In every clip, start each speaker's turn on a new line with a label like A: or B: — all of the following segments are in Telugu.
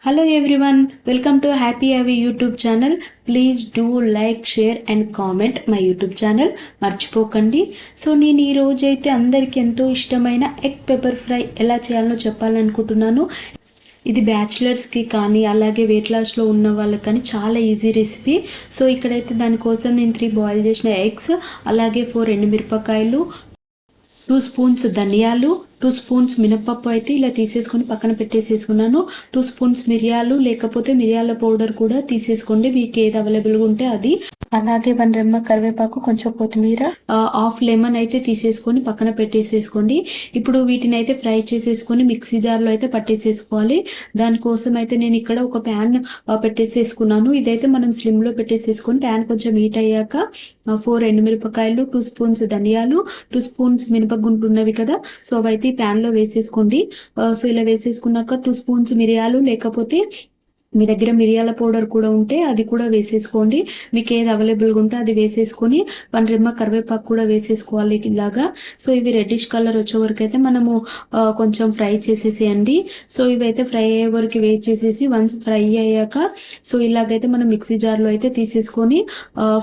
A: Hello everyone, welcome to Happy Avi YouTube channel. Please do like, share and comment my YouTube channel. మర్చిపోకండి. సో నేను ఈ రోజు అయితే అందరికీ ఎంతో ఇష్టమైన ఎగ్ పెప్పర్ ఫ్రై ఎలా చేయాలో చెప్పాలనుకుంటున్నాను. ఇది బ్యాచిలర్స్కి కానీ అలాగే వెయిట్ లాస్లో ఉన్న వాళ్ళకి కానీ చాలా ఈజీ రెసిపీ. సో ఇక్కడైతే దానికోసం నేను 3 బాయిల్ చేసిన ఎగ్స్, అలాగే 4 ఎండుమిరపకాయలు, 2 స్పూన్స్ ధనియాలు, 2 స్పూన్స్ మినపప్పు అయితే ఇలా తీసేసుకొని పక్కన పెట్టేసేసుకున్నాను. 2 స్పూన్స్ మిరియాలు, లేకపోతే మిరియాల పౌడర్ కూడా తీసేసుకోండి, మీకు ఏది అవైలబుల్గా ఉంటే అది. అలాగే 1 రెమ్మ కరివేపాకు, కొంచెం కొత్తిమీర, హాఫ్ లెమన్ అయితే తీసేసుకొని పక్కన పెట్టేసేసుకోండి. ఇప్పుడు వీటిని అయితే ఫ్రై చేసేసుకొని మిక్సీ జార్లో అయితే పట్టేసేసుకోవాలి. దానికోసం అయితే నేను ఇక్కడ ఒక ప్యాన్ పెట్టేసేసుకున్నాను. ఇదైతే మనం స్లిమ్లో పెట్టేసేసుకొని ప్యాన్ కొంచెం హీట్ అయ్యాక 4 ఎండుమిరపకాయలు, 2 స్పూన్స్ ధనియాలు, 2 స్పూన్స్ మినపగుండ్లు ఉన్నవి కదా, సో అవైతే ప్యాన్ లో వేసేసుకోండి. సో ఇలా వేసేసుకున్నాక 2 స్పూన్స్ మిరియాలు, లేకపోతే మీ దగ్గర మిరియాల పౌడర్ కూడా ఉంటే అది కూడా వేసేసుకోండి, మీకు ఏది అవైలబుల్గా ఉంటే అది వేసేసుకొని 1 రెమ్మ కరివేపాకు కూడా వేసేసుకోవాలి ఇలాగా. సో ఇవి రెడ్డిష్ కలర్ వచ్చే వరకు అయితే మనము కొంచెం ఫ్రై చేసేసేయండి. సో ఇవైతే ఫ్రై అయ్యే వరకు వెయిట్ చేసేసి వన్స్ ఫ్రై అయ్యాక సో ఇలాగైతే మనం మిక్సీ జార్లో అయితే తీసేసుకొని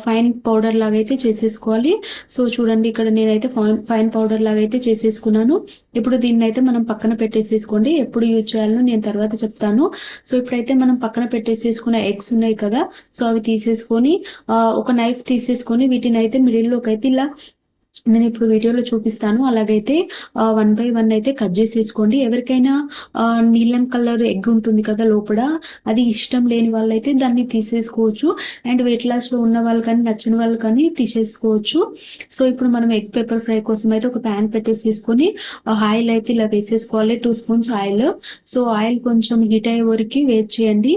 A: ఫైన్ పౌడర్ లాగా అయితే చేసేసుకోవాలి. సో చూడండి ఇక్కడ నేనైతే ఫైన్ పౌడర్ లాగా అయితే చేసేసుకున్నాను. ఇప్పుడు దీన్ని అయితే మనం పక్కన పెట్టేసేసుకోండి, ఎప్పుడు యూజ్ చేయాలో నేను తర్వాత చెప్తాను. సో ఇప్పుడైతే మనం పక్కన పెట్టేసేసుకున్న ఎగ్స్ ఉన్నాయి కదా, సో అవి తీసేసుకొని ఒక నైఫ్ తీసేసుకొని వీటిని అయితే మిడిల్లోకి అయితే ఇలా నేను ఇప్పుడు వీడియోలో చూపిస్తాను, అలాగైతే 1 బై 1 అయితే కట్ చేసేసుకోండి. ఎవరికైనా నీలం కలర్ ఎగ్ ఉంటుంది కదా లోపల, అది ఇష్టం లేని వాళ్ళైతే దాన్ని తీసేసుకోవచ్చు. అండ్ వెయిట్ లాస్లో ఉన్న వాళ్ళు కానీ నచ్చిన వాళ్ళు కానీ తీసేసుకోవచ్చు. సో ఇప్పుడు మనం ఎగ్ పెప్పర్ ఫ్రై కోసం అయితే ఒక ప్యాన్ పెట్టేసేసుకొని ఆయిల్ అయితే ఇలా వేసేసుకోవాలి, 2 స్పూన్స్ ఆయిల్. సో ఆయిల్ కొంచెం హీట్ అయ్యే వరకు వెయిట్ చేయండి.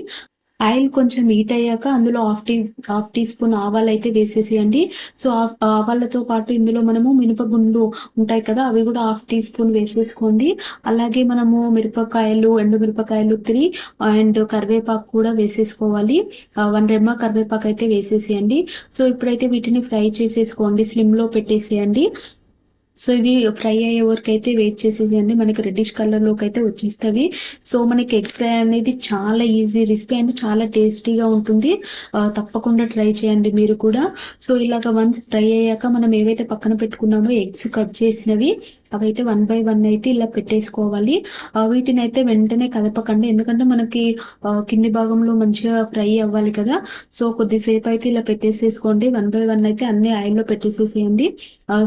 A: ఆయిల్ కొంచెం హీట్ అయ్యాక అందులో హాఫ్ టీ స్పూన్ ఆవాలు అయితే వేసేసేయండి. సో ఆవాలతో పాటు ఇందులో మనము మినపగుండ్లు ఉంటాయి కదా, అవి కూడా హాఫ్ టీ స్పూన్ వేసేసుకోండి. అలాగే మనము ఎండు మిరపకాయలు 3 అండ్ కరివేపాకు కూడా వేసేసుకోవాలి. 1 రెమ్మ కరివేపాకు అయితే వేసేసేయండి. సో ఇప్పుడైతే వీటిని ఫ్రై చేసేసుకోండి, స్లిమ్లో పెట్టేసేయండి. సో ఇవి ఫ్రై అయ్యే వరకు అయితే వెయిట్ చేసేయండి, మనకి రెడ్డిష్ కలర్లోకి అయితే వచ్చేస్తుంది. సో మనకి ఎగ్ ఫ్రై అనేది చాలా ఈజీ రెసిపీ అండ్ చాలా టేస్టీగా ఉంటుంది, తప్పకుండా ట్రై చేయండి మీరు కూడా. సో ఇలాగ వన్స్ ఫ్రై అయ్యాక మనం ఏవైతే పక్కన పెట్టుకున్నామో ఎగ్స్ కట్ చేసినవి అవైతే 1 బై 1 అయితే ఇలా పెట్టేసుకోవాలి. వీటిని అయితే వెంటనే కలపకండి, ఎందుకంటే మనకి కింది భాగంలో మంచిగా ఫ్రై అవ్వాలి కదా. సో కొద్దిసేపు అయితే ఇలా పెట్టేసేసుకోండి, 1 బై 1 అయితే అన్ని ఆయిల్లో పెట్టేసేసేయండి.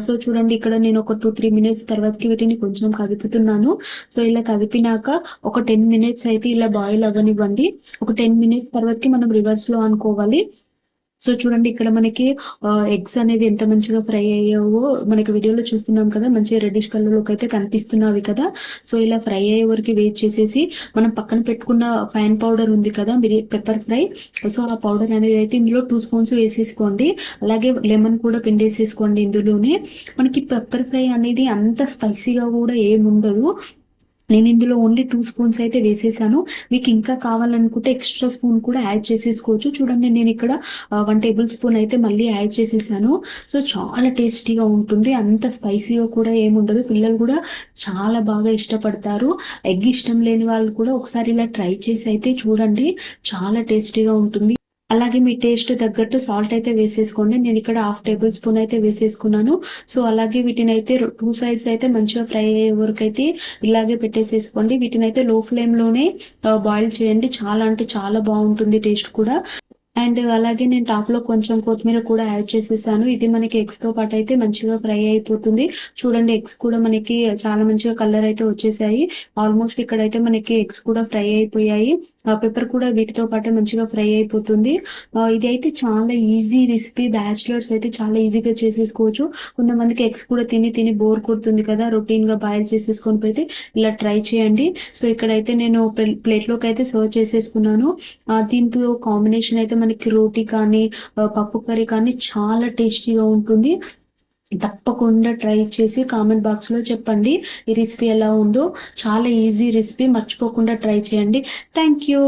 A: సో చూడండి ఇక్కడ నేను ఒక 2-3 మినిట్స్ తర్వాతకి వీటిని కొంచెం కదుపుతున్నాను. సో ఇలా కదిపినాక ఒక 10 మినిట్స్ అయితే ఇలా బాయిల్ అవ్వనివ్వండి. ఒక 10 మినిట్స్ తర్వాతకి మనం రివర్స్లో అనుకోవాలి. సో చూడండి ఇక్కడ మనకి ఎగ్స్ అనేది ఎంత మంచిగా ఫ్రై అయ్యావో మనకి వీడియోలో చూస్తున్నాం కదా, మంచిగా రెడ్డిష్ కలర్లోకి అయితే కనిపిస్తున్నవి కదా. సో ఇలా ఫ్రై అయ్యే వరకు వెయిట్ చేసేసి మనం పక్కన పెట్టుకున్న ఫైన్ పౌడర్ ఉంది కదా పెప్పర్ ఫ్రై, సో ఆ పౌడర్ అనేది అయితే ఇందులో 2 స్పూన్స్ వేసేసుకోండి. అలాగే లెమన్ కూడా పిండేసేసుకోండి ఇందులోనే. మనకి పెప్పర్ ఫ్రై అనేది అంత స్పైసీగా కూడా ఏముండదు, నేను ఇందులో ఓన్లీ 2 స్పూన్స్ అయితే వేసేసాను. మీకు ఇంకా కావాలనుకుంటే ఎక్స్ట్రా స్పూన్ కూడా యాడ్ చేసేసుకోవచ్చు. చూడండి నేను ఇక్కడ 1 టేబుల్ స్పూన్ అయితే మళ్ళీ యాడ్ చేసేసాను. సో చాలా టేస్టీగా ఉంటుంది, అంత స్పైసీగా కూడా ఏముండదు, పిల్లలు కూడా చాలా బాగా ఇష్టపడతారు. ఎగ్ ఇష్టం లేని వాళ్ళు కూడా ఒకసారి ఇలా ట్రై చేసి అయితే చూడండి, చాలా టేస్టీగా ఉంటుంది. అలాగే మీ టేస్ట్ తగ్గట్టు సాల్ట్ అయితే వేసేసుకోండి, నేను ఇక్కడ 1/2 టేబుల్ స్పూన్ అయితే వేసేసుకున్నాను. సో అలాగే వీటిని అయితే 2 సైడ్స్ అయితే మంచిగా ఫ్రై అయ్యే వరకు అయితే ఇలాగే పెట్టేసేసుకోండి. వీటిని అయితే లో ఫ్లేమ్లోనే బాయిల్ చేయండి, చాలా అంటే చాలా బాగుంటుంది టేస్ట్ కూడా. అండ్ అలాగే నేను టాప్లో కొంచెం కొత్తిమీర కూడా యాడ్ చేసేసాను. ఇది మనకి ఎగ్స్తో పాటు అయితే మంచిగా ఫ్రై అయిపోతుంది. చూడండి ఎగ్స్ కూడా మనకి చాలా మంచిగా కలర్ అయితే వచ్చేసాయి. ఆల్మోస్ట్ ఇక్కడైతే మనకి ఎగ్స్ కూడా ఫ్రై అయిపోయాయి, పెప్పర్ కూడా వీటితో పాటు మంచిగా ఫ్రై అయిపోతుంది. ఇది అయితే చాలా ఈజీ రెసిపీ, బ్యాచిలర్స్ అయితే చాలా ఈజీగా చేసేసుకోవచ్చు. కొంతమందికి ఎగ్స్ కూడా తిని బోర్ కొడుతుంది కదా, రొటీన్గా బాయిల్ చేసేసుకొని పోతే ఇలా ట్రై చేయండి. సో ఇక్కడైతే నేను ప్లేట్లోకి అయితే సర్వ్ చేసేసుకున్నాను. దీంతో కాంబినేషన్ అయితే మనకి రోటీ కానీ పప్పు కర్రీ కానీ చాలా టేస్టీగా ఉంటుంది. తప్పకుండా ట్రై చేసి కామెంట్ బాక్స్లో చెప్పండి ఈ రెసిపీ ఎలా ఉందో. చాలా ఈజీ రెసిపీ, మర్చిపోకుండా ట్రై చేయండి. Thank you.